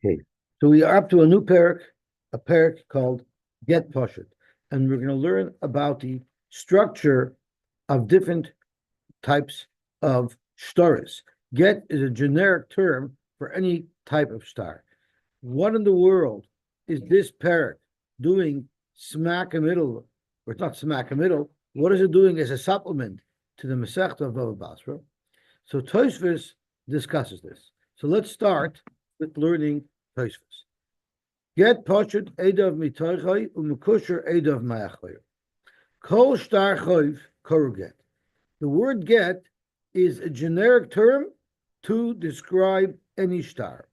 Okay, so we are up to a new parak, a parak called Get Pashut, and we're going to learn about the structure of different types of stars. Get is a generic term for any type of star. What in the world is this parak doing smack in the middle, or it's not smack in the middle? What is it doing as a supplement to the Masechta of Bava Basra? So Tosfos discusses this. So let's start with learning Tosfos. Get Pashut Edav Mitochai Umukusher Edav Ma'achai. Kol Star Chayv Koru Get. The word get is a generic term to describe any star.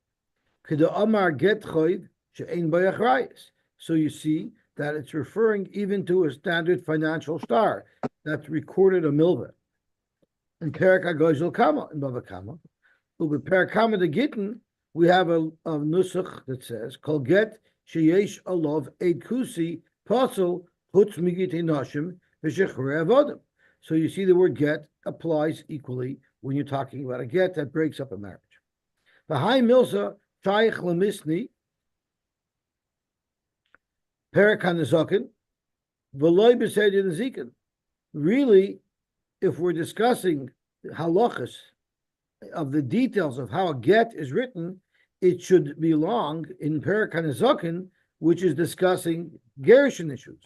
Keda Amar Get Chayv She'ein Bayachrayis. So you see that it's referring even to a standard financial star that's recorded a milva. In Perak Agozil Kama, in Bava Kama. But Perak Kama the Gittin, we have a nusach that says, Kol get sheyesh alav eid kusi pasel putz migiti nashim v'shechrei avodim. So you see the word get applies equally when you're talking about a get that breaks up a marriage. V'hai milsa shaykh lemisni Perak hanazakin v'loy b'seidir nezikin. Really, if we're discussing halachas of the details of how a get is written, it should belong in Perak HaNezakin, which is discussing gerushin issues.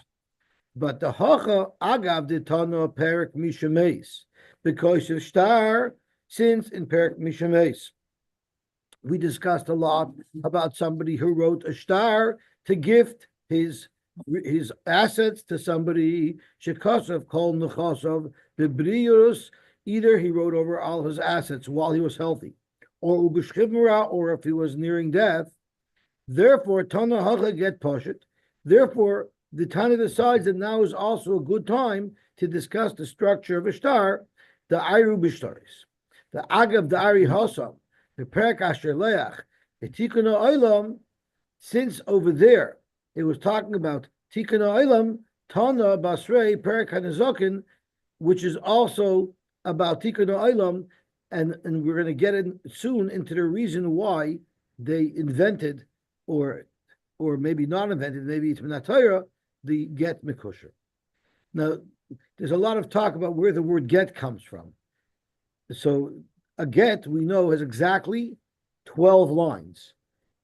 But the Hacha Agav de Tana Perak Mishameis, because of star, since in Perak Mishameis, we discussed a lot about somebody who wrote a star to gift his assets to somebody, Shekosov called Nechosov, Bibriurus. Either he wrote over all his assets while he was healthy, or Ubishchivmara, or if he was nearing death. Therefore, Tana Hacha Get Pashut. Therefore, the Tana decides that now is also a good time to discuss the structure of a star, the Ayru Bishtaris, the Agav the Ari Hasam, the Perak Asher Leach, the Tikkun Olam. Since over there it was talking about Tikkun Olam, Tana Basrei Perak HaNezakin, which is also about Tikkun Olam, and we're going to get in soon into the reason why they invented, or maybe not invented, maybe it's Minatayra, the get Mikusher. Now, there's a lot of talk about where the word get comes from. So a get, we know, has exactly 12 lines,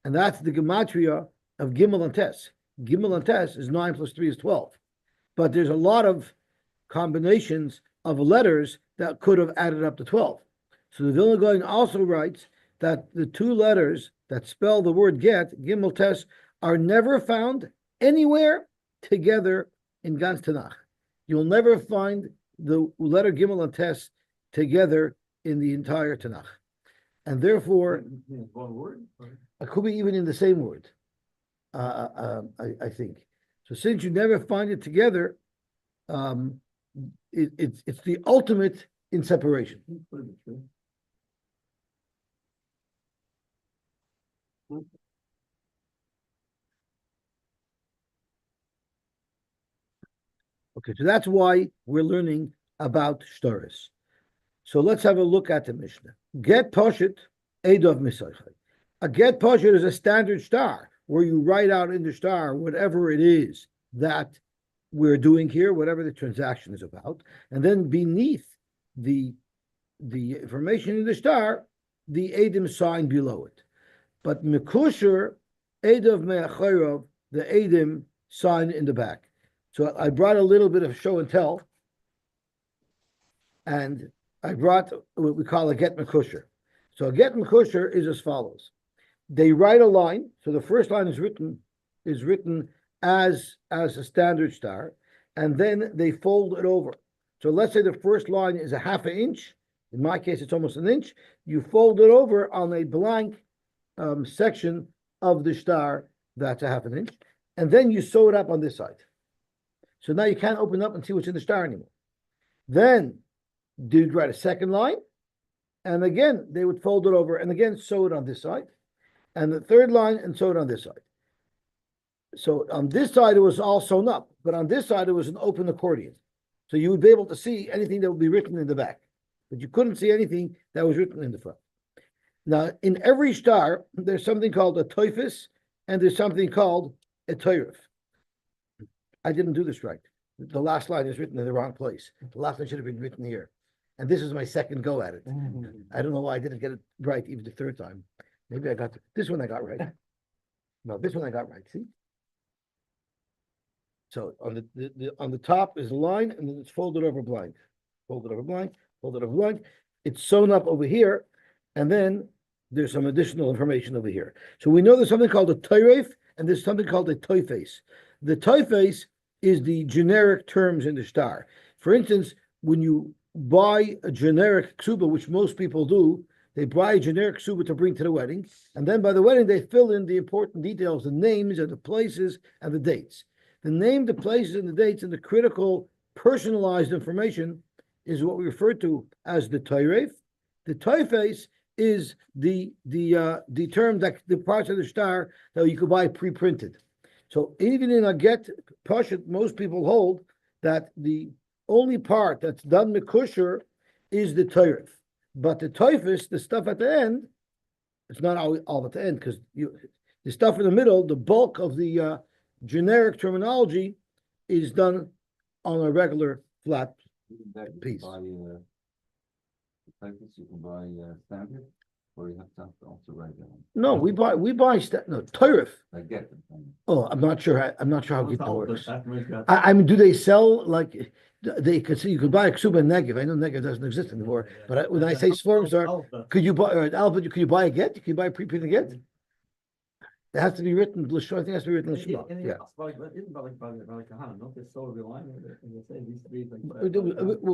and that's the gematria of Gimel and Tes. Gimel and Tes is 9 plus 3 is 12. But there's a lot of combinations of letters that could have added up to 12. So the Vilna Gaon also writes that the two letters that spell the word get, Gimel Tes, are never found anywhere together in Gans Tanakh. You'll never find the letter Gimel and Tes together in the entire Tanakh. And therefore, one word? It could be even in the same word, I think. So since you never find it together, it's the ultimate in separation. Okay, so that's why we're learning about shtaris. So let's have a look at the Mishnah. Get Pashut Eidov Misaychai. A get Pashut is a standard star where you write out in the star whatever it is that we're doing here, whatever the transaction is about, and then beneath the information in the star, the Edim sign below it. But Mekusher Eidov Me'achayov, the Edim sign in the back. So I brought a little bit of show and tell, and I brought what we call a get Mekusher. So a get Mekusher is as follows. They write a line, so the first line is written as a standard star, and then they fold it over. So let's say the first line is a half an inch. In my case, it's almost an inch. You fold it over on a blank section of the star that's a half an inch, and then you sew it up on this side. So now you can't open up and see what's in the star anymore. Then you'd write a second line, and again, they would fold it over and again sew it on this side, and the third line and sew it on this side. So on this side, it was all sewn up, but on this side, it was an open accordion. So you would be able to see anything that would be written in the back, but you couldn't see anything that was written in the front. Now, in every star, there's something called a toifus, and there's something called a toirif. I didn't do this right. The last line is written in the wrong place. The last line should have been written here. And this is my second go at it. I don't know why I didn't get it right even the third time. Maybe I got this one I got right. No, this one I got right. See? So on the top is a line, and then it's folded over blind. Folded over blind, folded over blind. It's sewn up over here, and then there's some additional information over here. So we know there's something called a toiref, and there's something called a toifes. The toifes is the generic terms in the star. For instance, when you buy a generic ksuba, which most people do, they buy a generic ksuba to bring to the wedding, and then by the wedding they fill in the important details, the names and the places and the dates. The name, the places, and the dates, and the critical personalized information is what we refer to as the toiref. The toifes is the term that the parts of the star that you could buy pre-printed. So even in a get pashut, most people hold that the only part that's done mekusher is the toiref, but the toifus, the stuff at the end, it's not all at the end, because the stuff in the middle, the bulk of the generic terminology is done on a regular flat piece. You can buy standard, or you have to also write down. No, we buy no toiref. I get it. Oh, I'm not sure how Gittin works. I mean, do they sell like they could see? You could buy a ksuba Negev. I know Negev doesn't exist anymore, but when I say swarms are, could you buy or Alba? Could you buy a get? Could you buy a pre-printed get? It has to be written. I think it has to be written Lishma. Yeah. We're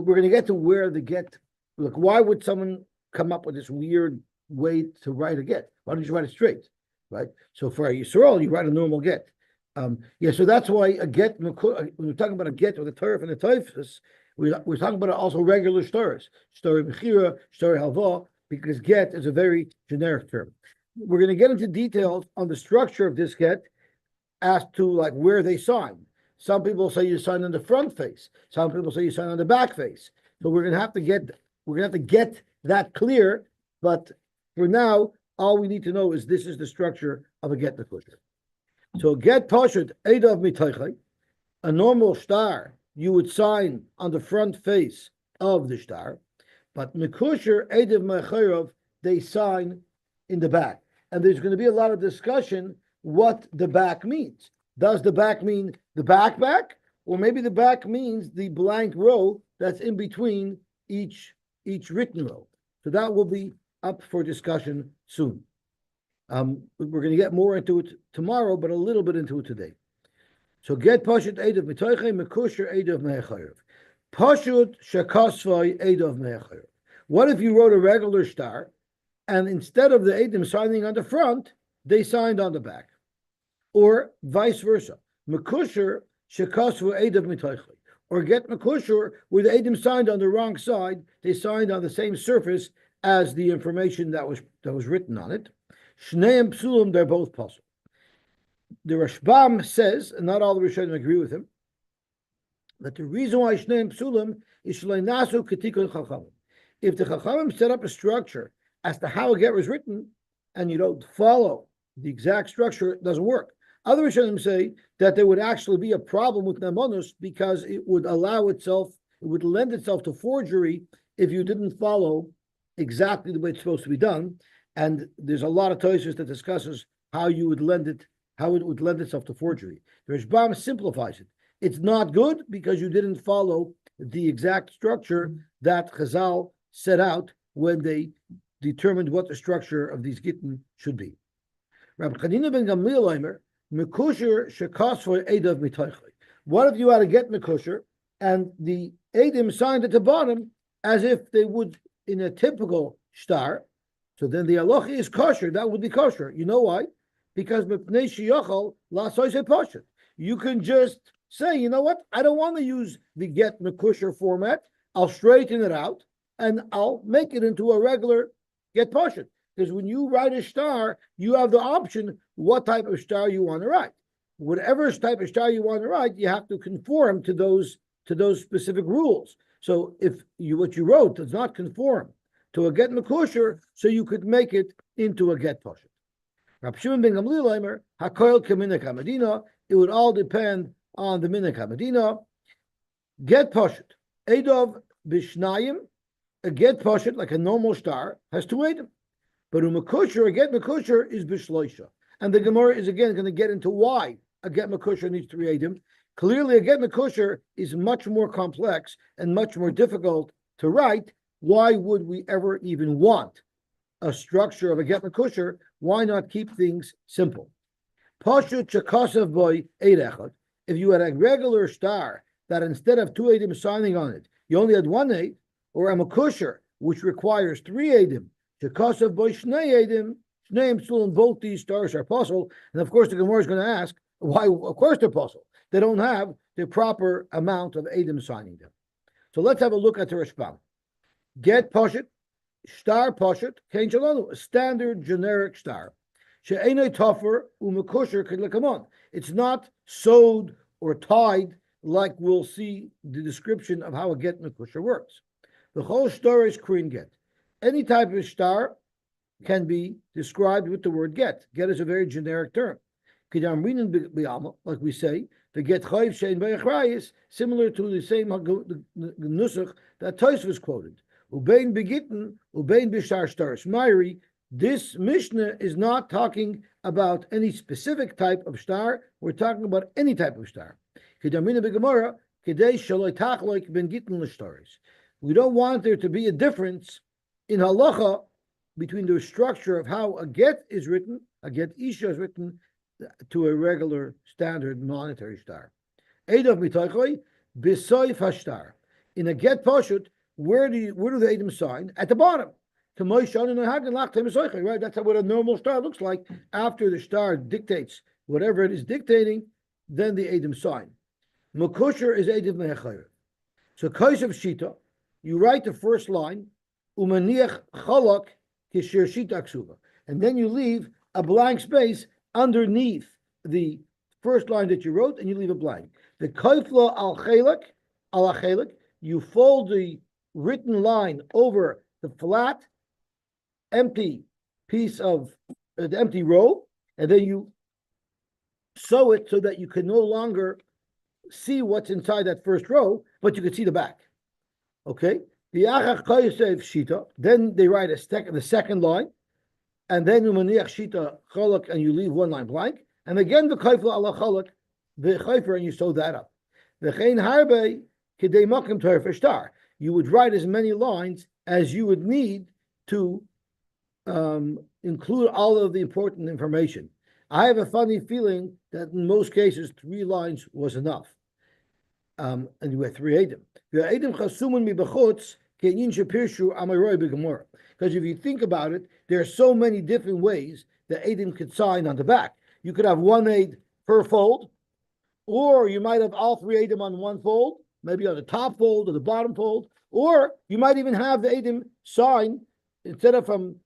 going to get to where the get. Look, why would someone come up with this weird way to write a get? Why don't you write it straight, right? So for a Yisrael, you write a normal get. So that's why a get, when we're talking about a get or the Torah and the Toifus, we're talking about also regular stories, story Mechira, story Halva, because get is a very generic term. We're going to get into details on the structure of this get as to like where they sign. Some people say you sign on the front face. Some people say you sign on the back face. So we're going to have to get that clear. But for now, all we need to know is this is the structure of a get mekusher. So get pashut edav mitaychay, a normal star you would sign on the front face of the star, but mekusher edav mechayrav they sign in the back. And there's going to be a lot of discussion what the back means. Does the back mean the back, or maybe the back means the blank row that's in between each written row? So that will be up for discussion soon. We're going to get more into it tomorrow, but a little bit into it today. So get pashut edav mitoichay mekusher edav mechayev. Pashut shekasvay edav mechayev. What if you wrote a regular star, and instead of the edim signing on the front, they signed on the back, or vice versa? Mekusher shekasvu edav mitoichay. Or get mekusher where the edim signed on the wrong side, they signed on the same surface as the information that was written on it. Shneim psulim, they're both possible. The Rashbam says, and not all the Rishonim agree with him, that the reason why Shneim psulim is shleinasu ketikun chachamim. If the chachamim set up a structure as to how a get was written, and you don't follow the exact structure, it doesn't work. Other Rishonim say that there would actually be a problem with Nemonus because it would lend itself to forgery if you didn't follow exactly the way it's supposed to be done. And there's a lot of Tosfos that discusses how it would lend itself to forgery. The Rashbam simplifies it. It's not good because you didn't follow the exact structure that Chazal set out when they determined what the structure of these gittin should be. Rabbi Chanina ben Gamliel Omer, mekusher shekasvay edav mitaychay. What if you had a get mekusher and the edim signed at the bottom as if they would in a typical star? So then the halacha is kosher. That would be kosher. You know why? Because you can just say, you know what? I don't want to use the get mekusher format. I'll straighten it out and I'll make it into a regular get pashut. Because when you write a star, you have the option what type of star you want to write. Whatever type of star you want to write, you have to conform to those specific rules. So if what you wrote does not conform to a get mekusher, so you could make it into a get poshut. Rab Shimon ben Gamliel Omer, hakoil keminek hamadina. It would all depend on the minek hamadina. Get poshut. Edov bishnayim. A get poshut, like a normal star, has two edim. But a mekusher, a get mekusher, is bishloisha. And the Gemara is again going to get into why a get mekusher needs three edim. Clearly, a get mekusher is much more complex and much more difficult to write. Why would we ever even want a structure of a get mekusher? Why not keep things simple? Pashut shekasav boy eid echad. If you had a regular star that instead of two edim signing on it, you only had one eid, or a mekusher which requires three edim, shekasav boy shnei edim, shneim still in both these stars are possible. And of course, the Gemara is going to ask why. Of course, they're possible. They don't have the proper amount of edim signing them. So let's have a look at the Rashbam. Get pashut, star pashut, kein shalonu, a standard generic star. She'enei tofer u'mekusher kedlekamon. It's not sewed or tied like we'll see the description of how a get mekusher works. The whole star is krin get. Any type of star can be described with the word get. Get is a very generic term. Like we say, the get chayv shein b'yachrayis, similar to the same nusach that Tosfos quoted. Ubein begitten, ubein b'shar star shmairi. This Mishnah is not talking about any specific type of star. We're talking about any type of star. We don't want there to be a difference in halacha between the structure of how a get is written, a get isha is written, to a regular standard monetary star. Edav mitochoi b'soif hashtar. In a get pashut, where do the edim sign? At the bottom. Right? That's what a normal star looks like. After the star dictates whatever it is dictating, then the edim sign. Mekusher is edim mehechayr. So kaisav shita, you write the first line, umaniach chalak kishir shita ksuva, and then you leave a blank space underneath the first line that you wrote, and you leave it blank. The kaifla al chelak, you fold the written line over the flat, empty piece of the empty row, and then you sew it so that you can no longer see what's inside that first row, but you can see the back. Okay? Then they write the second line, and then umaniach shita cholak, and you leave one line blank, and again the kaifla ala cholak, the chayfer, and you sew that up. The chein harbe kidei makim torah star. You would write as many lines as you would need to include all of the important information. I have a funny feeling that in most cases 3 lines was enough, and you had 3 edim. Because if you think about it, there are so many different ways that edim could sign on the back. You could have 1 eid per fold, or you might have all 3 edim on one fold, maybe on the top fold or the bottom fold, or you might even have the edim sign instead of from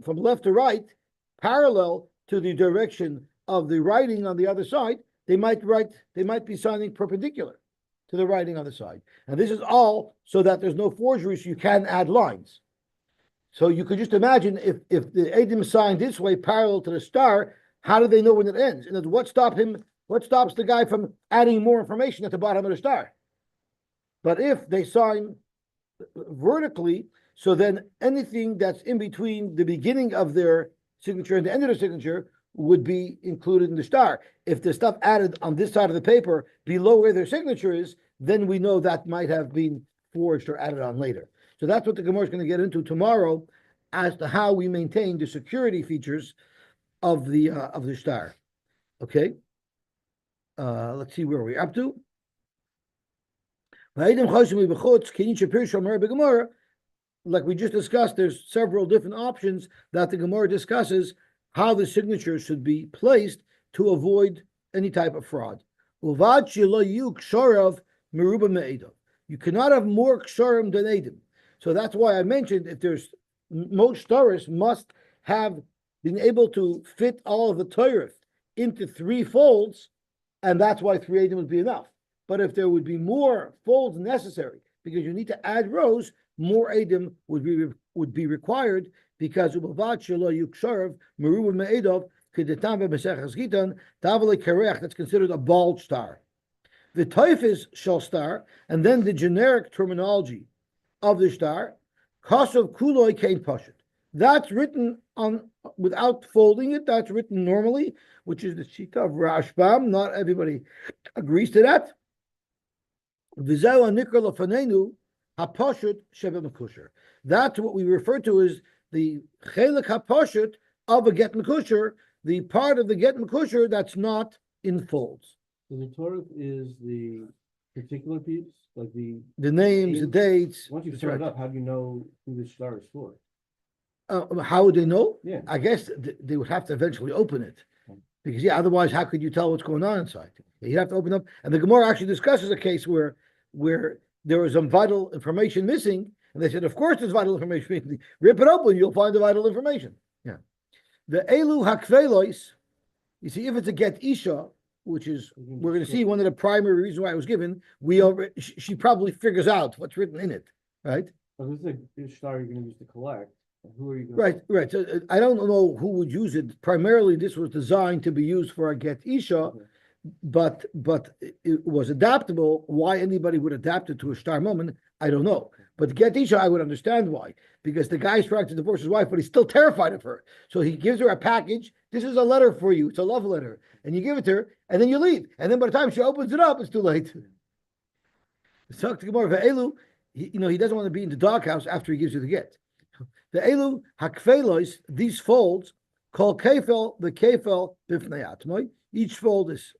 left to right, parallel to the direction of the writing on the other side. They might be signing perpendicular to the writing on the side. And this is all so that there's no forgery, so you can add lines. So you could just imagine if the edim is signed this way, parallel to the star, how do they know when it ends? And what stops the guy from adding more information at the bottom of the star? But if they sign vertically, so then anything that's in between the beginning of their signature and the end of their signature would be included in the star. If the stuff added on this side of the paper below where their signature is, then we know that might have been forged or added on later. So that's what the Gemara is going to get into tomorrow as to how we maintain the security features of the star. Okay? Let's see where we're up to. Like we just discussed, there's several different options that the Gemara discusses how the signature should be placed to avoid any type of fraud. You cannot have more ksharim than edim. So that's why I mentioned if there's most stars must have been able to fit all of the Torah into 3 folds, and that's why 3 edim would be enough. But if there would be more folds necessary, because you need to add rows, more edim would be would be required because that's considered a bald star. The typhus shall star, and then the generic terminology of the star, Kosov Kuloi Kain Pashut. That's written on without folding it, that's written normally, which is the shita of Rashbam. Not everybody agrees to that. That's what we refer to as the chelik hapashut of a get mekusher, the part of the get mekusher that's not in folds. So the Torah is the particular piece, like the names, the dates. Once you that's set it right. up, how do you know who the star is for? How would they know? Yeah. I guess they would have to eventually open it. Because otherwise, how could you tell what's going on inside? You'd have to open up. And the Gemara actually discusses a case where there was some vital information missing, and they said, of course there's vital information missing. Rip it open, you'll find the vital information. Yeah. The Elu Hakvelois, you see, if it's a get Isha, which is, we're going to see one of the primary reasons why it was given, she probably figures out what's written in it, right? So this is a star you're going to use to collect. Who are you going Right, right. So I don't know who would use it. Primarily, this was designed to be used for a get Isha, but it was adaptable. Why anybody would adapt it to a star moment, I don't know. But get Isha, I would understand why. Because the guy's trying to divorce his wife, but he's still terrified of her. So he gives her a package. This is a letter for you. It's a love letter. And you give it to her, and then you leave. And then by the time she opens it up, it's too late. Talk to Gemara Elu. He doesn't want to be in the doghouse after he gives you the get. The Elu Hakvelois, these folds, called Kefel, the Kefel Bifnei Atmoi. Each fold is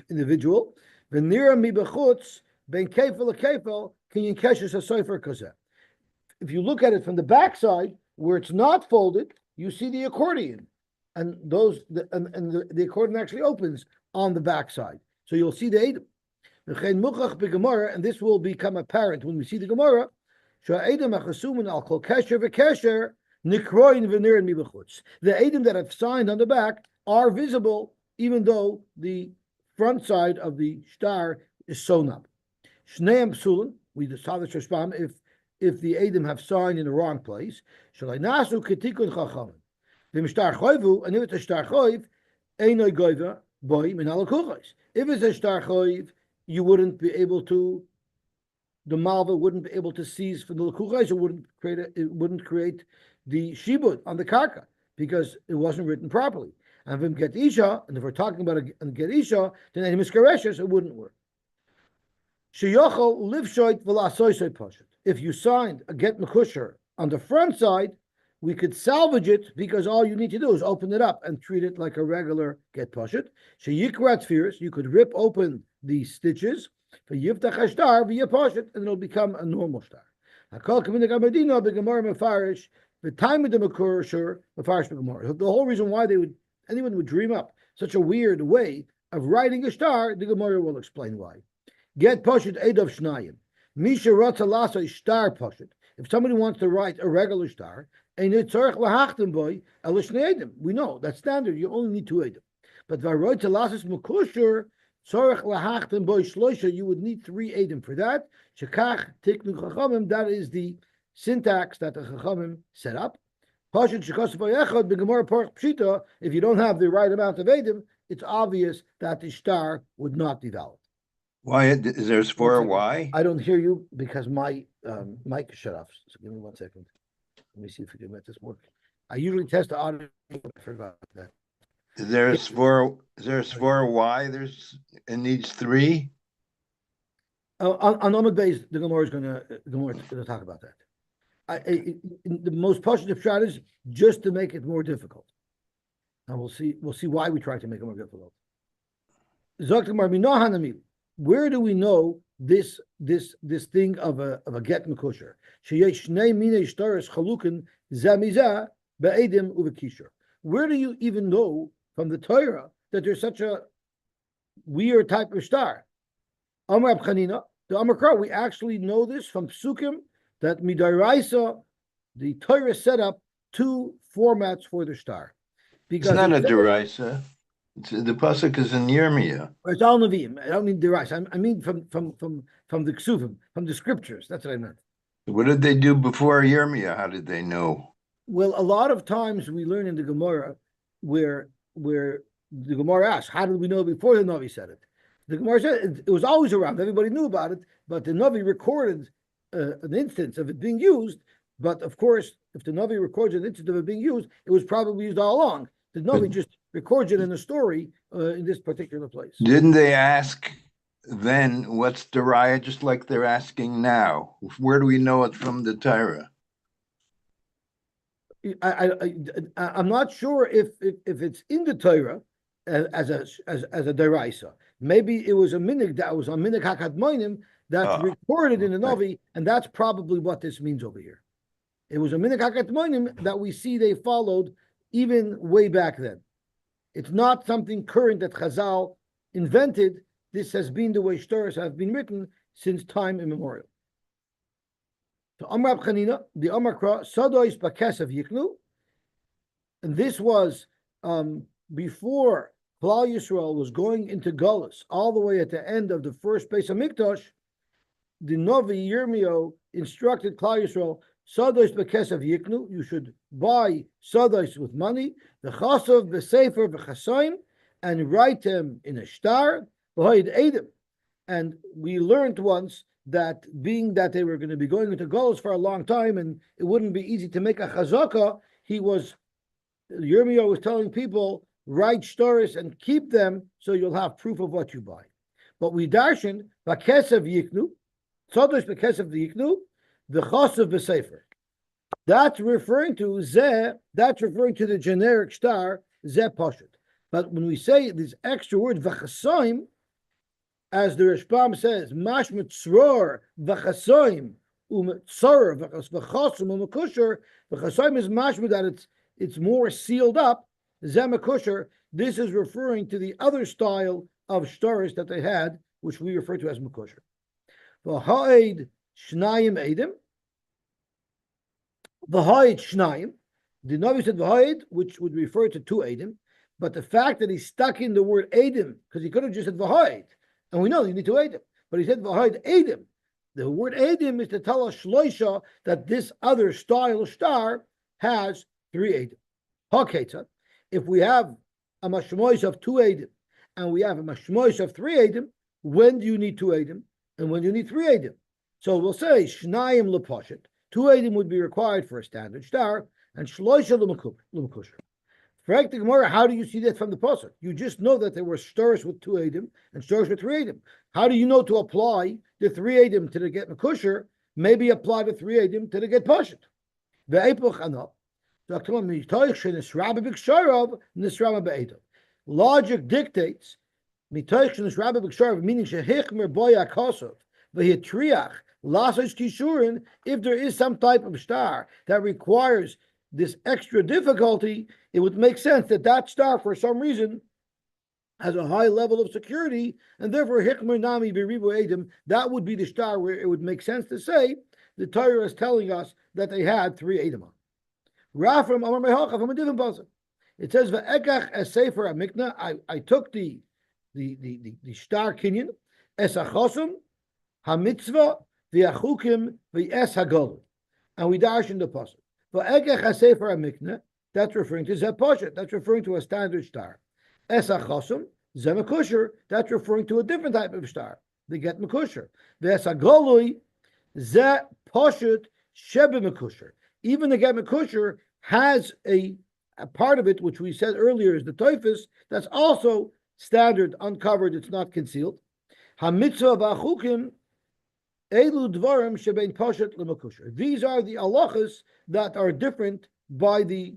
individual. V'nira mi bechutz ben Kefel Kefel kinyan keshes hasofer kazeh. If you look at it from the backside, where it's not folded, you see the accordion, and the accordion actually opens on the backside. So you'll see the Edom. And this will become apparent when we see the Gemara. The Edom that have signed on the back are visible, even though the front side of the star is sewn up. Shneim psulin, we saw this Rashbam, if the Edom have signed in the wrong place, nasu ketikun chachamim. V'mishtar choivu, and if it's a star choiv, einoi goiva boy min halakuchos. If it's a star choiv, you wouldn't be able to. The malva wouldn't be able to seize from the lakuchos. It wouldn't create the shibud on the karka because it wasn't written properly. And if get isha, and if we're talking about a get isha, then any miskareshes, it wouldn't work. Sheyochol livshoit v'lasoisoi pashat. If you signed a get mekusher on the front side, we could salvage it because all you need to do is open it up and treat it like a regular get pashat. Sheyikrat fears, you could rip open the stitches for yiftach ashtar v'yapashat, and it'll become a normal star. Hakol k'minik amadino b'gemara mefarish the time of the mekusher mefarish b'gemara. The whole reason why anyone would dream up such a weird way of writing a star, the Gemara will explain why. Get pashat edav shnayim. Misha rotza lasa star pashat. If somebody wants to write a regular star, we know that's standard. You only need 2 edim. But you would need 3 edim for that. That is the syntax that the Chachamim set up. If you don't have the right amount of edim, it's obvious that the star would not be valid. Why is there for why? I don't hear you because my mic is shut off. So give me 1 second. Let me see if we can make this work. I usually test the audio. I forgot that. There's for why it needs 3. On Amud Beis, the Gemara is going to talk about that. The most positive shot is just to make it more difficult, and we'll see why we try to make it more difficult. Where do we know this thing of a get mekusher? Where do you even know from the Torah that there's such a weird type of star? Amar Abchanina, the Amar Kra, we actually know this from Psukim that Midaraisa, the Torah set up 2 formats for the star. Because it's not a derisa. The pasuk is in Yirmiyah. It's all Nevi'im. I don't mean deraisa. I mean from the Ksuvim, from the scriptures. That's what I meant. What did they do before Yirmiyah? How did they know? Well, a lot of times we learn in the Gemara where the Gemara asks, how did we know before the Navi said it? The Gemara said it was always around. Everybody knew about it, but the Navi recorded an instance of it being used. But of course, if the Navi records an instance of it being used, it was probably used all along. The Navi just records it in a story in this particular place. Didn't they ask then what's the raya, just like they're asking now? Where do we know it from the Torah? I'm not sure if it's in the Torah as a deraisa. Maybe it was a minig that was on minig hakadmonim that's recorded in the Navi, and that's probably what this means over here. It was a minig hakadmonim that we see they followed even way back then. It's not something current that Chazal invented. This has been the way shtaros have been written since time immemorial. So Amar Chanina, the Amar Kra, Sadois Bakesav Yiknu, and this was before Klal Yisrael was going into Galus, all the way at the end of the first Beis Hamikdash. The Navi Yirmiyahu instructed Klal Yisrael, Sadois Bakesav Yiknu, you should buy Sadois with money, the Chasav, the Sefer, the Chasaim, and write them in a star, and we learned once that being that they were going to be going into Galus for a long time and it wouldn't be easy to make a chazaka, Yirmiyahu was telling people, write shtaris and keep them so you'll have proof of what you buy. But we darshan, Bakesav Yiknu, Tzodosh Bakesav Yiknu, the Chasav B'Sefer. That's referring to the generic star, Zeh Pashut. But when we say this extra word, V'chasoim, as the Rashbam says, Mash Mitzror V'chasoim U'Mitzor V'chasoim U'Mekusher. V'chasoim is mashma that it's more sealed up. Zeh Mekusher. This is referring to the other style of shtaris that they had, which we refer to as Mekusher. V'ha'ed Shnayim Eidim. V'ha'ed Shnayim. The Navi said V'ha'ed, which would refer to two Eidim. But the fact that he stuck in the word Eidim, because he could have just said V'ha'ed. And we know you need to aid him. But he said, V'ha'ed Eidim. The word Eidim is to tell us Shloisha that this other style of star has three Eidim. Ha'ketzad. If we have a mashmois of two Eidim and we have a mashmois of three Eidim, when do you need two Eidim and when do you need three Eidim? So we'll say Shnayim L'Poshet. Two Eidim would be required for a standard star and Shloisha L'Mekusher. Correct the Gemara, how do you see that from the pasuk? You just know that there were stars with two Eidim and stars with three Eidim. How do you know to apply the three Eidim to the get Mekusher? Maybe apply the three Eidim to the get Pashat. Logic dictates, meaning if there is some type of star that requires this extra difficulty, it would make sense that star, for some reason, has a high level of security, and therefore Hikmer Nami Beribu Edim, that would be the star where it would make sense to say the Torah is telling us that they had three Edim on. Rafram Amar Mehocha from a different pasuk. It says Va'ekach es Sefer Amikna. I took the star kinyan es achosum hamitzvah v'achukim v'es hagol, and we dash in the pasuk. Va'ekach es Sefer Amikna. That's referring to Zeh Poshet. That's referring to a standard star. Es achosum Zeh Mekusher. That's referring to a different type of star. They get Mekusher. V'es hagolui Zeh Poshet Shebe Mekusher. Even the get Mekusher has a part of it, which we said earlier is the Toifus, that's also standard, uncovered, it's not concealed. HaMitzvah v'achukim elu dvarim shebein poshet l'mekusher. These are the halachas that are different by the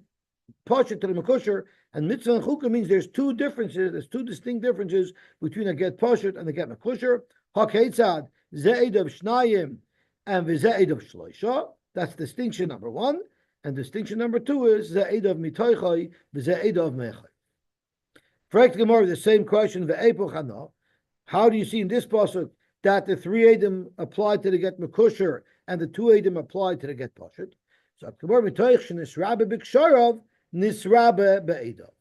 poshet to the mekusher, and mitzvah and chukim means there's two distinct differences between a get poshet and a get mekusher. HaKeitzad ze'ed of shnayim and v'ze'ed of shloisha. That's distinction number one. And distinction number two is Za'id of Mitoichai, Za'id of Mechai. Correct Gemara, the same question, Ve'epoch Hana. How do you see in this pasuk that the three Edim apply to the get Mekusher and the two Edim apply to the get Pashat? So Gemara Mitoich Nisrabe B'Ksharav, Nisrabe Be'edav.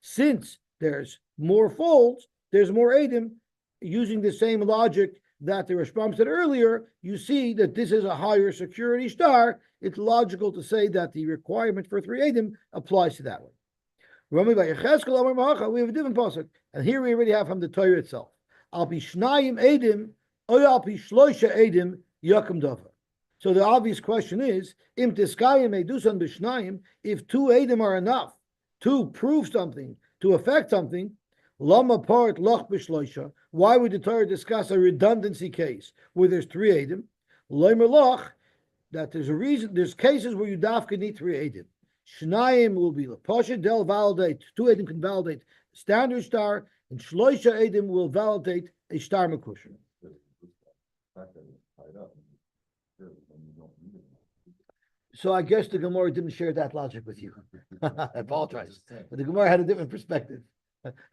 Since there's more folds, there's more Edim. Using the same logic, that the Rashbam said earlier, you see that this is a higher security star. It's logical to say that the requirement for 3 Edim applies to that one. We have a different pasuk, and here we already have from the Torah itself. Al pi shnayim edim, or al pi shloisha edim yakum dava. So the obvious question is, im tiskayim edusan b'shnayim, if 2 edim are enough to prove something, to affect something, lama part loch b'shloisha. Why would the Torah discuss a redundancy case where there's 3 edim? Loimer loch, that there's a reason. There's cases where you dafka need 3 edim. Shnayim will be Pasha del validate. 2 edim can validate standard star, and Shloisha edim will validate a star makusher. So I guess the Gemara didn't share that logic with you. I apologize, but the Gemara had a different perspective.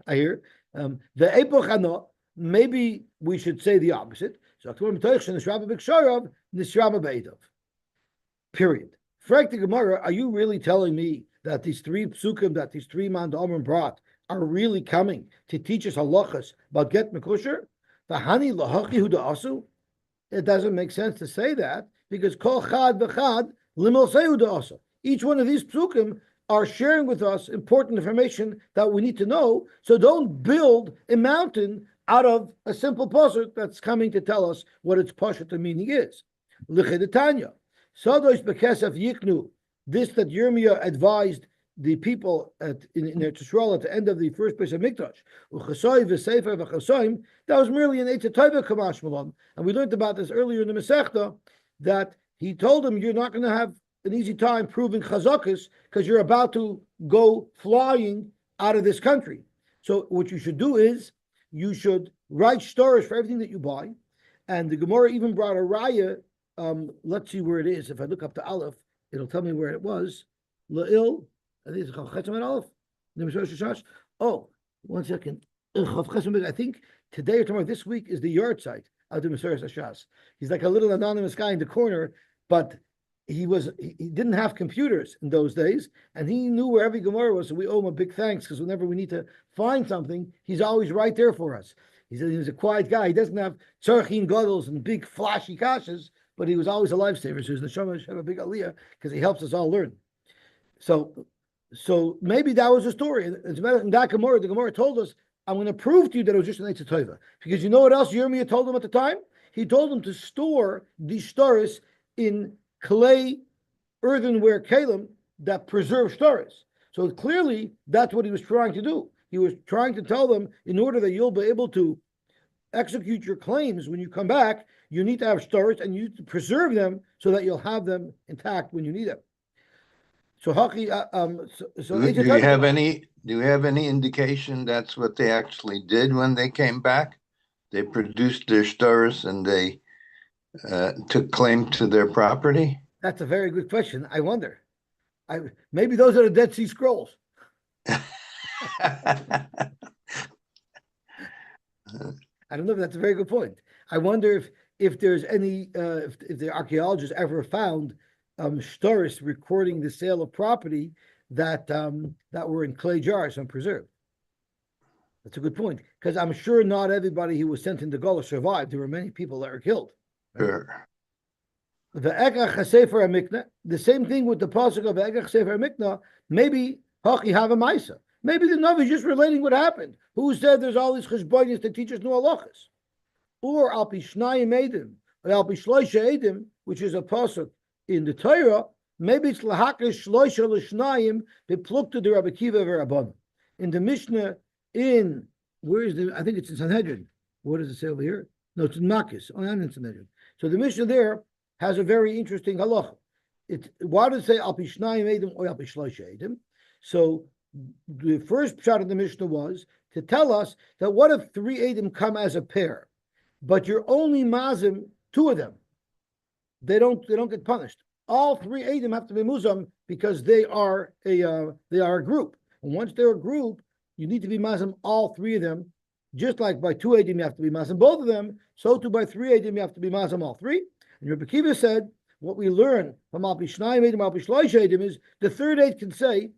I hear the epoch. Maybe we should say the opposite. So period. Frank the Gemara, are you really telling me that these 3 psukim, that these 3 man Omer brought, are really coming to teach us halachas about get mekusher? V'hani lahachi hu da'asu? It doesn't make sense to say that, because kol chad v'chad limol sehu da'asu. Each one of these psukim are sharing with us important information that we need to know. So don't build a mountain out of a simple pasuk that's coming to tell us what its pasuk meaning is. L'chedetanya. Sadosh bekesef yiknu, this that Yirmiyah advised the people in their Yisrael at the end of the first place of Mikdash. Uchasoi v'sefer v'chasoim, that was merely an Eitz Tova Kamash Malon. And we learned about this earlier in the Masechta, that he told him, you're not going to have an easy time proving chazakas because you're about to go flying out of this country. So what you should do is, you should write stories for everything that you buy. And the Gemara even brought a raya. Let's see where it is. If I look up the Aleph, it'll tell me where it was. La'il, I think it's Chavchetzim Aleph. Oh, 1 second. I think today or tomorrow, this week, is the yard site of the Mesoras Hashas. He's like a little anonymous guy in the corner, but he didn't have computers in those days, and he knew where every Gemara was, so we owe him a big thanks, because whenever we need to find something, he's always right there for us. He said he was a quiet guy. He doesn't have tzarchin gadol and big flashy kashas, but he was always a lifesaver. So his neshama should have a big aliyah because he helps us all learn. So maybe that was the story. As a matter of that Gemara, the Gemara told us, I'm going to prove to you that it was just an Eitz Tova. Because you know what else Yirmiyah told them at the time? He told them to store these shtaris in clay, earthenware kalim that preserve shtaris. So clearly, that's what he was trying to do. He was trying to tell them, in order that you'll be able to execute your claims when you come back, you need to have shtaris and you need to preserve them so that you'll have them intact when you need them. So Haki, do you have any indication that's what they actually did when they came back? They produced their shtaris and they took claim to their property? That's a very good question. I wonder. Maybe those are the Dead Sea Scrolls. I don't know if that's a very good point. I wonder if there's any if the archaeologists ever found shtaris recording the sale of property that were in clay jars and preserved. That's a good point, because I'm sure not everybody who was sent into Gola survived. There were many people that were killed. Sure. The Ekach HaSefer HaMiknah, the same thing with the pasuk of Ekach HaSefer HaMiknah. Maybe Haki have a Maisa. Maybe the Navi is just relating what happened. Who said there's all these cheshbonis to teach us new halachas? Or Al Pi Shnayim Edim, or Al Pi Shloisha Edim, which is a pasuk in the Torah. Maybe it's Lahakish Shloisha L'Shnayim Beplukta de Rabbi Kiva V'Rabban. In the Mishnah, where is the? I think it's in Sanhedrin. What does it say over here? No, it's in Makis. Oh, not in Sanhedrin. So the Mishnah there has a very interesting halacha. Why does it say Al Pi Shnayim Edim or Al Pi Shloisha Edim? So the first shot of the Mishnah was to tell us that what if 3 Edim come as a pair, but you're only mazim 2 of them? They don't get punished. All 3 Edim have to be muzam because they are a group. And once they're a group, you need to be mazim all 3 of them. Just like by 2 Edim you have to be mazim both of them, so too by 3 Edim you have to be mazim all 3. And Rabbi Kiva said, what we learn from Al Pi Shnayim Edim, Al Pi Shloisha Edim is the third Eid can say,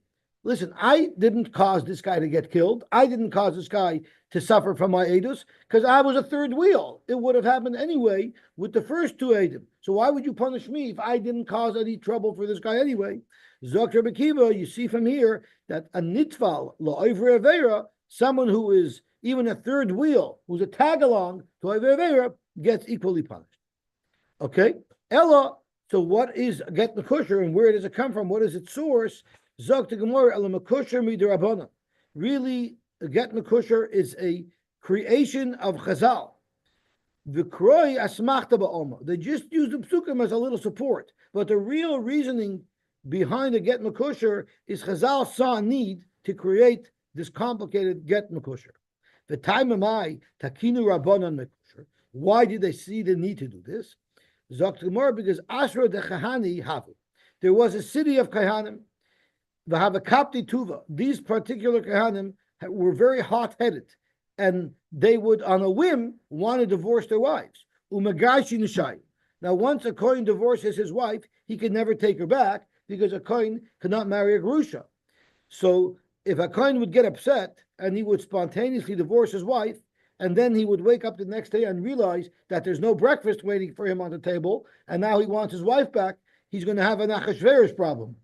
listen, I didn't cause this guy to get killed. I didn't cause this guy to suffer from my edus because I was a third wheel. It would have happened anyway with the first two edim. So why would you punish me if I didn't cause any trouble for this guy anyway? Zok Rebbe Kiva, you see from here that a nitval la'over avera, someone who is even a third wheel, who's a tag along to over avera, gets equally punished. Okay, Ella. So what is get mekusher and where does it come from? What is its source? Zok to Gemara ela mekusher midrabana. Really, get mekusher is a creation of Chazal. V'kroi asmachta ba'oma. They just use the psukim as a little support, but the real reasoning behind the get mekusher is Chazal saw a need to create this complicated get mekusher. The time am I takinu rabbanan mekusher. Why did they see the need to do this? Zok Gemara because Asra de Chahani Havu. There was a city of Kahanim. V'havakapti Tuva. These particular Kahanim were very hot-headed, and they would, on a whim, want to divorce their wives. Umagashi Nishai. Now, once a Kohen divorces his wife, he can never take her back because a Kohen cannot marry a Grusha. So, if a Kohen would get upset and he would spontaneously divorce his wife, and then he would wake up the next day and realize that there's no breakfast waiting for him on the table, and now he wants his wife back, he's going to have an Achashverosh problem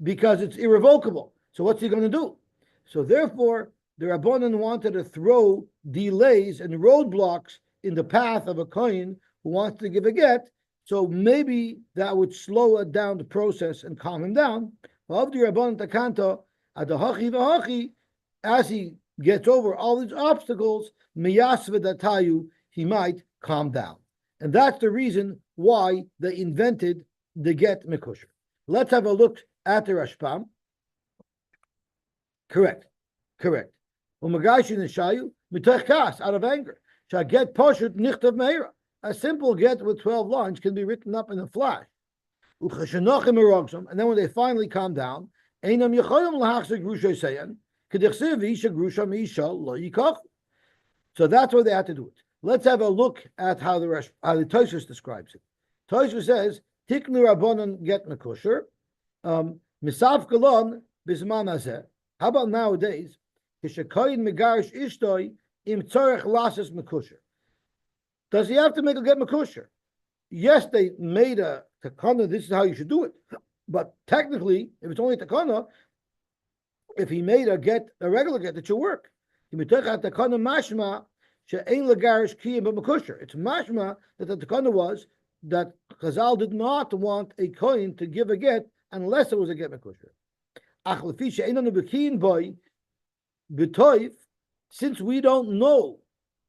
because it's irrevocable. So what's he going to do? So therefore, the Rabbanan wanted to throw delays and roadblocks in the path of a Kohen who wants to give a get, so maybe that would slow it down the process and calm him down. Of the Rabbanan Takanta, Adahachi Vahachi, as he gets over all these obstacles, miyasvedatayu, he might calm down. And that's the reason why they invented the get mekusher. Let's have a look at the Rashbam. Correct. Umagashi nishayu, mitoch kas, out of anger. Shall get poshut nichtav meira. A simple get with 12 lines can be written up in a flash. And then when they finally calm down, einam yechoyim lahachzir grushay sayan, so that's why they had to do it. Let's have a look at how the Tosfos describes it. Tosfos says, "Tiknu rabbanon get mekusher, misaf galon bisman hazeh." How about nowadays? Kishakoyin megarish ishtoi im tzorech lasis mekusher. Does he have to make a get mekusher? Yes, they made a takana. This is how you should do it. But technically, if it's only a takana, if he made a regular get, it should work. It's mashma that the takana was that Chazal did not want a kohen to give a get unless it was a get mekusher. Since we don't know,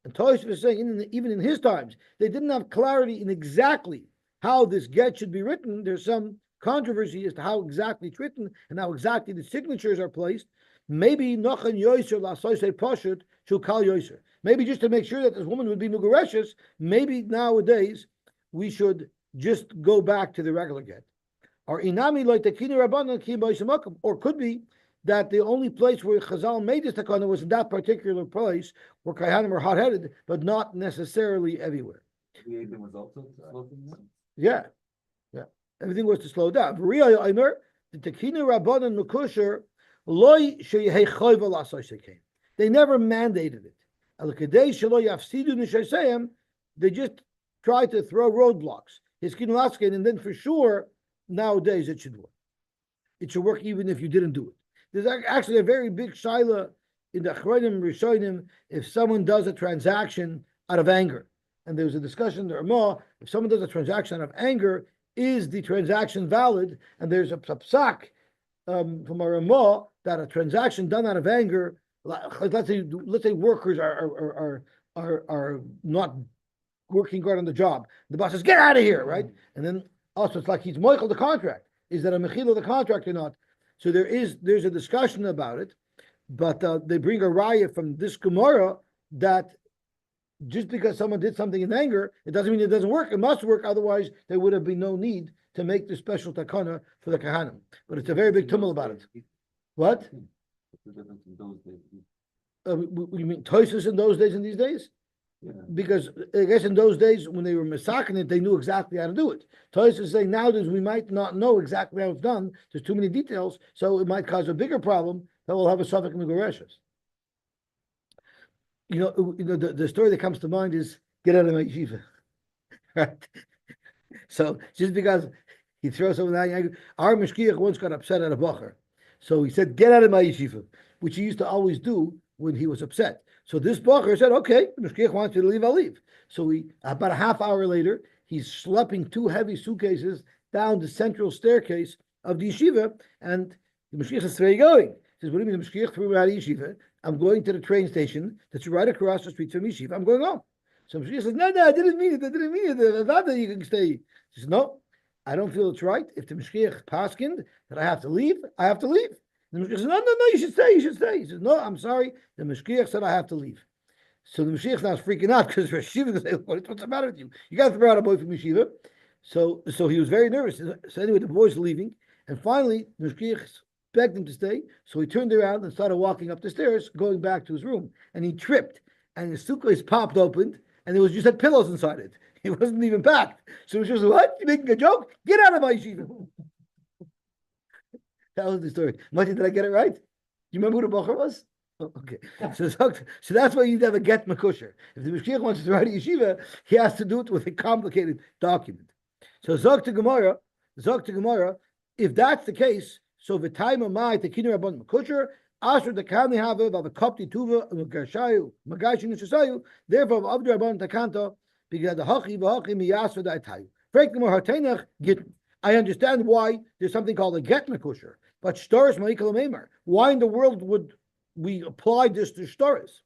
and Tosfos was saying even in his times, they didn't have clarity in exactly how this get should be written. There's some controversy as to how exactly it's written and how exactly the signatures are placed. Maybe Nochan Yoser Lasoise Poshut Shukal Yoser. Maybe just to make sure that this woman would be Mugareshes, maybe nowadays we should just go back to the regular get. Or Inami Loitakini Rabbanan Ki Boisamakum. Or could be that the only place where Chazal made this takana was in that particular place where Kahanim were hot-headed, but not necessarily everywhere. The Edom was also sloping down? Yeah. Everything was to slow down. The Tekinu Rabbanan Mekusher loy sheyehei choyva l'asoshekein. They never mandated it. They just tried to throw roadblocks. And then for sure, nowadays it should work. It should work even if you didn't do it. There's actually a very big shaila in the Achronim Rishonim if someone does a transaction out of anger. And there was a discussion in the Ramah, if someone does a transaction out of anger, is the transaction valid? And there's a psak from a Ramah that a transaction done out of anger, let's say workers are not working hard on the job. The boss says, "Get out of here!" Right? And then also it's like he's moichel the contract. Is that a mechil of the contract or not? So there's a discussion about it, but they bring a raya from this Gemara that just because someone did something in anger, it doesn't mean it doesn't work. It must work, otherwise there would have been no need to make the special takana for the kahanim. But it's a very big tumult about it. What? What's the difference in those days? You mean Tosfos in those days and these days? Yeah. Because I guess in those days when they were massacring it, they knew exactly how to do it. Toys is saying nowadays we might not know exactly how it's done. There's too many details, so it might cause a bigger problem that will have a suffix in the Goreshes. The story that comes to mind is get out of my yeshiva, right? So just because he throws someone out, our mashkiach once got upset at a bacher, so he said, "Get out of my yeshiva," which he used to always do when he was upset. So this bacher said, "Okay, the mashkiach wants you to leave, I'll leave." So about a half hour later, he's schlepping two heavy suitcases down the central staircase of the yeshiva, and the mashkiach says, "Where are you going?" He says, "What do you mean the mashkiach threw me out of yeshiva? I'm going to the train station that's right across the street from yeshiva. I'm going home." So Mashiach says, no, I didn't mean it. I didn't mean it. That you can stay. He says, no, I don't feel it's right. If the Mashiach paskined that I have to leave, I have to leave. The Mashiach says, no, you should stay. You should stay. He says, no, I'm sorry. The Mashiach said I have to leave. So the Mashiach now is freaking out because Yeshiva says, what's the matter with you? You got to throw out a boy from Yeshiva. So he was very nervous. So anyway, the boy's leaving. And finally, the Mashiach begged him to stay. So he turned around and started walking up the stairs, going back to his room. And he tripped. And his suitcase popped open. And there was just had pillows inside it. It wasn't even packed. So she was like, what? You making a joke? Get out of my yeshiva. That was the story. Mati, did I get it right? Do you remember who the Bocher was? Oh, okay. So that's why you never get Makusher. If the Mashiach wants to write a yeshiva, he has to do it with a complicated document. So Zog to Gemara, if that's the case, so the time of my Tekinu Rabban Makusher, Asher the Kani have of a Kopti Tuva Magashayu, Magashin Shasayu, therefore of Abdu Rabban Takanta, because the Hachi Vahachi Miyasva Daitayu. Break the Mohartenach get. I understand why there's something called a get Makusher, but Shtaris Ma'ikal Meimer. Why in the world would we apply this to Shtaris?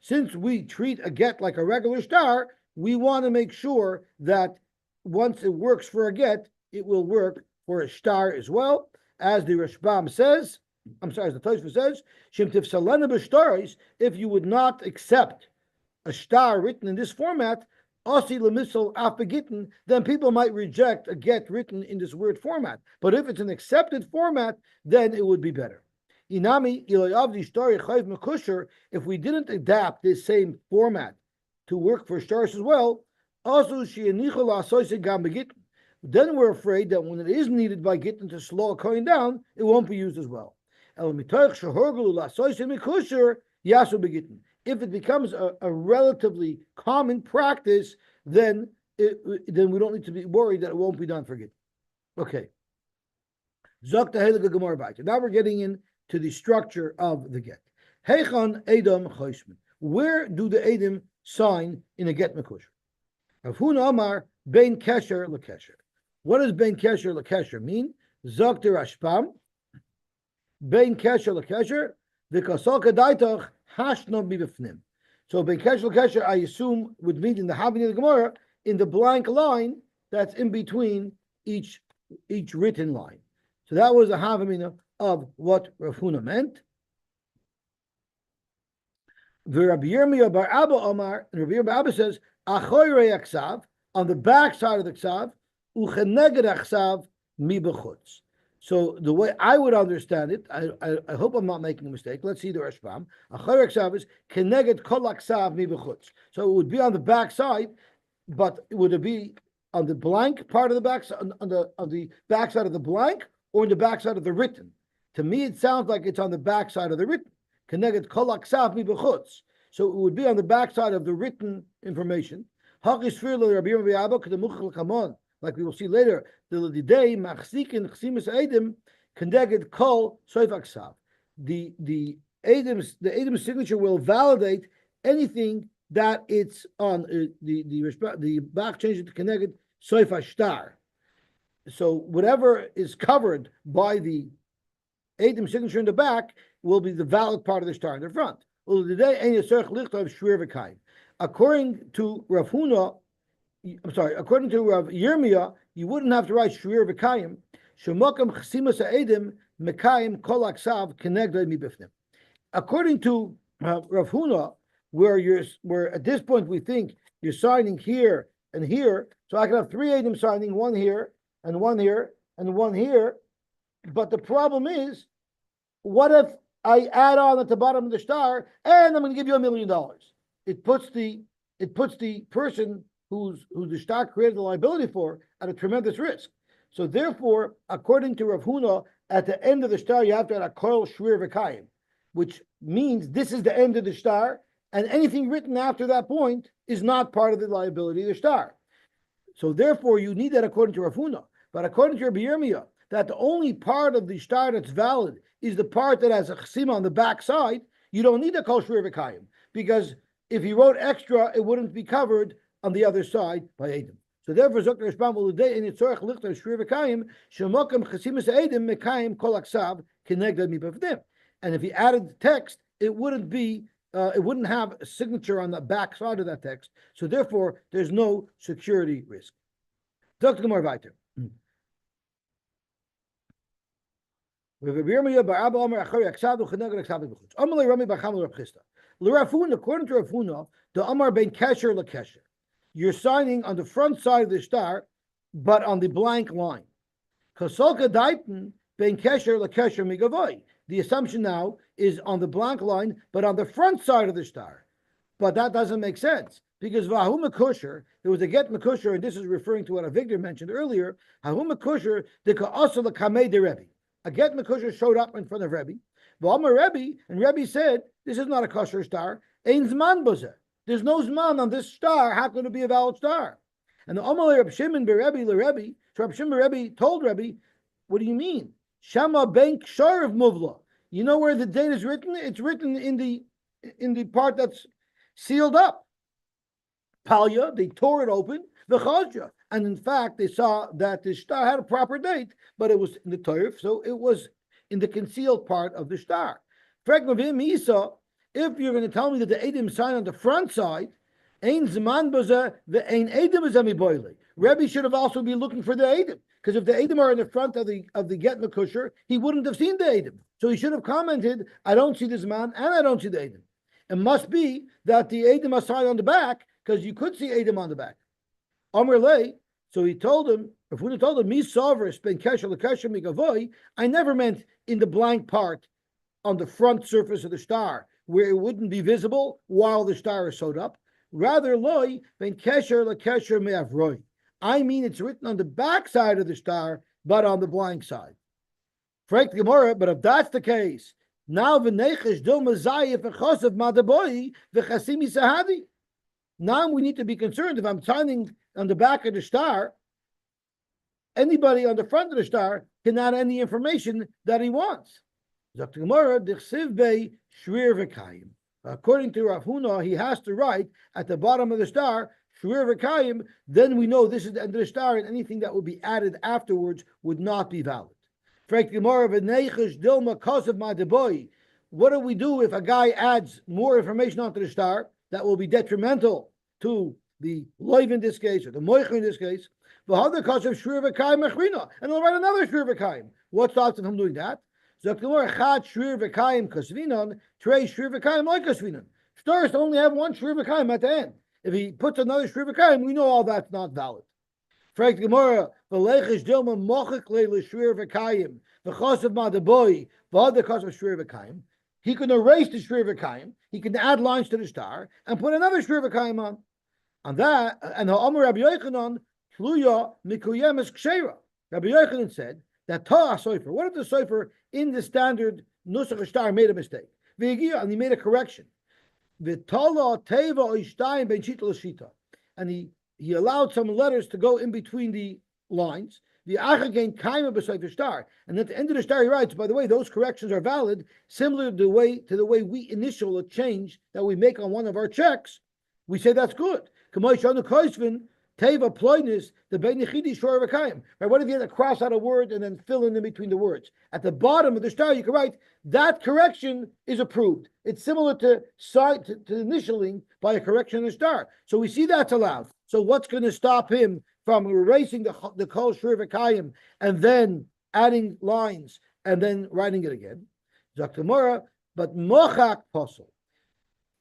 Since we treat a get like a regular star, we want to make sure that once it works for a get, it will work for a star as well, as the Rashbam says. As the Tosfos says, if you would not accept a star written in this format, then people might reject a get written in this weird format. But if it's an accepted format, then it would be better. If we didn't adapt this same format to work for stars as well, then we're afraid that when it is needed by Gittin to slow a coin down, it won't be used as well. If it becomes a relatively common practice, then we don't need to be worried that it won't be done for Gittin. Okay. Now we're getting into the structure of the get. Heichon Edom Choshman. Where do the Edom sign in a get Mekush? Avhuna Amar Bein Kesher LeKesher. What does Bein Kesher LeKesher mean? Zok Rashbam. Bein Kesher LeKesher. V'kasol Kadaitach Hashno Bibifnim. So Bein Kesher LeKesher, I assume, would mean in the Havini of the Gemara, in the blank line that's in between each written line. So that was a Havamina of what Rav Huna meant. The Rabbi Yirmiyah bar Abba Omar, and Rabbi Yirmiyah bar Abba says, Achoyrei Aksav, on the back side of the Ksav, Ucheneged Aksav mi b'chutz. So the way I would understand it, I hope I'm not making a mistake. Let's see the Rashbam. Achoyrei Aksav is Keneged Kol Aksav mi b'chutz. So it would be on the back side, but would it be on the blank part of the back, on the back side of the blank, or in the back side of the written? To me, it sounds like it's on the back side of the written. Connected kolak sav mi b'chutz. So it would be on the back side of the written information. Like we will see later, the day machzikin chsimus edim connected kol soifak sav. The Edim's signature will validate anything that it's on the back change to connected soifak star. So whatever is covered by the Edom signature in the back will be the valid part of the star in the front. According to Rav Huna, according to Rav Yirmiyah, you wouldn't have to write Shrir V'Kayim. Shemokam Chasimas Ha'edim Mekayim Kol Aksav Kenegdei Mibifnim. According to Rav Huna, where at this point we think you're signing here and here, so I can have three Edom signing, one here and one here and one here. But the problem is, what if I add on at the bottom of the star, and I'm going to give you $1 million. It puts the person who's the star created the liability for at a tremendous risk. So therefore, according to Rav Huna, at the end of the star, you have to add a koil shrir v'kayim, which means this is the end of the star, and anything written after that point is not part of the liability of the star. So therefore, you need that according to Rav Huna. But according to Rabbi Yirmiyah, that the only part of the star that's valid is the part that has a chesima on the back side. You don't need a kol shrir v'kayim, because if he wrote extra, it wouldn't be covered on the other side by Edom. So therefore, Zokter Rashbam will today in Yitzorach Lichter Shrir v'kayim shemokam chesimas Edom mekayim kol aksav keneged mipavdim. And if he added text, it wouldn't have a signature on the back side of that text. So therefore, there's no security risk. Dr. Gemara weiter. According to Rav Huna, the Amar ben Kesher lekesher. You're signing on the front side of the star, but on the blank line. Kasolka daiten ben Kesher lekesher migavoy. The assumption now is on the blank line, but on the front side of the star. But that doesn't make sense, because Vahu Mekusher, there was a get Mekusher, and this is referring to what Avigdor mentioned earlier. Vahu Mekusher, the Ka'asa l'kamei de Rebbe. A get Mekusher showed up in front of Rebbe. V'amar Rebbe, and Rebbe said, this is not a kosher star. Ein zman bozer. There's no zman on this star. How can it be a valid star? And the Amalei Reb Shimon beRebbe leRebbe, so Reb Shimon beRebbe told Rebbe, what do you mean? Shama bank shar of muvla. You know where the date is written? It's written in the part that's sealed up. Palya, they tore it open, v'chazja. And in fact, they saw that the star had a proper date, but it was in the turf, so it was in the concealed part of the star. If you're going to tell me that the Edom sign on the front side, Ein Zman Baza, the Ein Edom is Amiboile. Rebbe should have also been looking for the Edom, because if the Edom are in the front of the Get Mekusher, he wouldn't have seen the Edom. So he should have commented, I don't see the Zman and I don't see the Edom. It must be that the Edom are signed on the back, because you could see Edom on the back. Amr Lei, so he told him, if we told him, Mi Savris ben Kesher l'Kesher Migavoy, I never meant in the blank part on the front surface of the star, where it wouldn't be visible while the star is sewed up. Rather, Loi ben Kesher l'Kesher Me'avroi. I mean it's written on the back side of the star, but on the blank side. Frank Gemara, but if that's the case, now v'nechesh dil mazayif v'chosav madaboy v'chasimi sahadi. Now we need to be concerned if I'm signing on the back of the star, anybody on the front of the star can add any information that he wants. According to Rav Huna, he has to write at the bottom of the star, Shrir v'kayim, then we know this is the end of the star, and anything that would be added afterwards would not be valid. What do we do if a guy adds more information onto the star that will be detrimental to the loiv in this case, or the moicher in this case? And he'll write another shrir v'kayim. What stops him from doing that? Stars only have one shrir v'kayim at the end. If he puts another shrir v'kayim, we know all that's not valid. Frank Gemara, v'leichish dilma mochik leile shrir v'kayim v'chosav madaboy v'hada kosav shrir v'kayim. He can erase the shrir v'kayim. He can add lines to the star and put another shrir v'kayim on. On that, and ha'amar Rabbi Yochanan tluya mikuyemes ksheira. Rabbi Yochanan said that ta'ah sofer. What if the sofer in the standard nusach star made a mistake? V'yigia, and he made a correction. V'tala teva oishtayim ben shita l'shita, and he allowed some letters to go in between the lines. The achagain kaima beside the star, and at the end of the star he writes, by the way, those corrections are valid, similar to the way we initial a change that we make on one of our checks. We say that's good. Teva ploinus the beinechidi shor v'kayim. Right? What if you had to cross out a word and then fill in between the words? At the bottom of the star, you can write that correction is approved. It's similar to initialing by a correction in the star. So we see that's allowed. So what's going to stop him from erasing the kol shor v'kayim and then adding lines and then writing it again? Zaktamora, but mochak posel,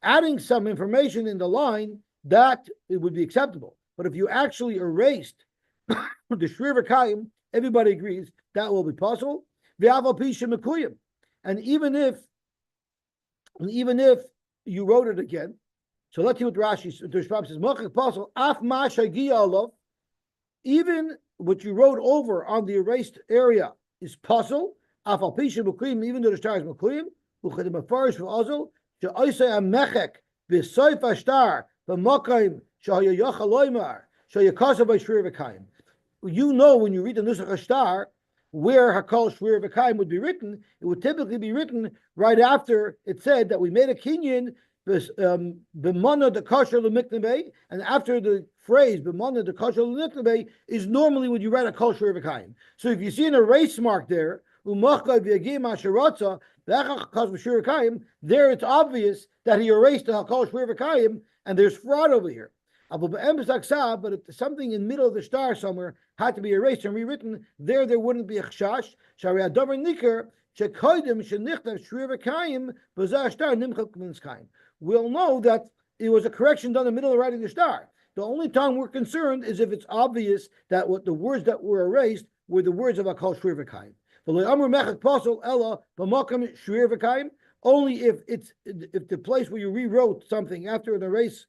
adding some information in the line, that it would be acceptable. But if you actually erased the shrir v'kayim, everybody agrees that will be possible. And even if And even if you wrote it again, so let's see what Rashi says. Mochik Apostle, Af Ma Shagia Alav, even what you wrote over on the erased area is puzzle. Af Al Pisha Muklim, even though the star is Muklim, Uchedim Afarish for Azul, She'oisei Amechek, V'soif Ashtar, V'mokaim, Shahaya Yachaloimar, Shayakasa by Shrir V'kaim. You know when you read the Nusach Ashtar, where Hakol Shrir V'kaim would be written, it would typically be written right after it said that we made a kinyan b'mana the kosher l'miknebei, and after the phrase b'mana the kosher l'miknebei is normally when you write a kol shrir v'kayim. So if you see an erase mark there, umachka v'yagim asheratza v'echach shrir v'kayim, there it's obvious that he erased the kol shrir v'kayim, and there's fraud over here. But if something in the middle of the star somewhere had to be erased and rewritten, there wouldn't be a chashash. Shari adavar nikar shekoidim shenichtav shrir v'kayim b'zah shtar nimchak minskayim. We'll know that it was a correction done in the middle of writing the star. The only time we're concerned is if it's obvious that what the words that were erased were the words of Akal Shrir V'Kayim. Only if the place where you rewrote something after an erase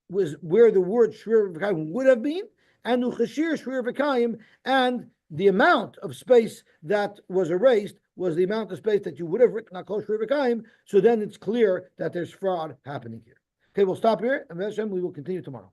was where the word Shrir V'Kayim would have been, and Uchashir Shrir V'Kayim, and the amount of space that was erased was the amount of space that you would have written Akol Shrir V'Kayim, so then it's clear that there's fraud happening here. Okay, we'll stop here, and we will continue tomorrow.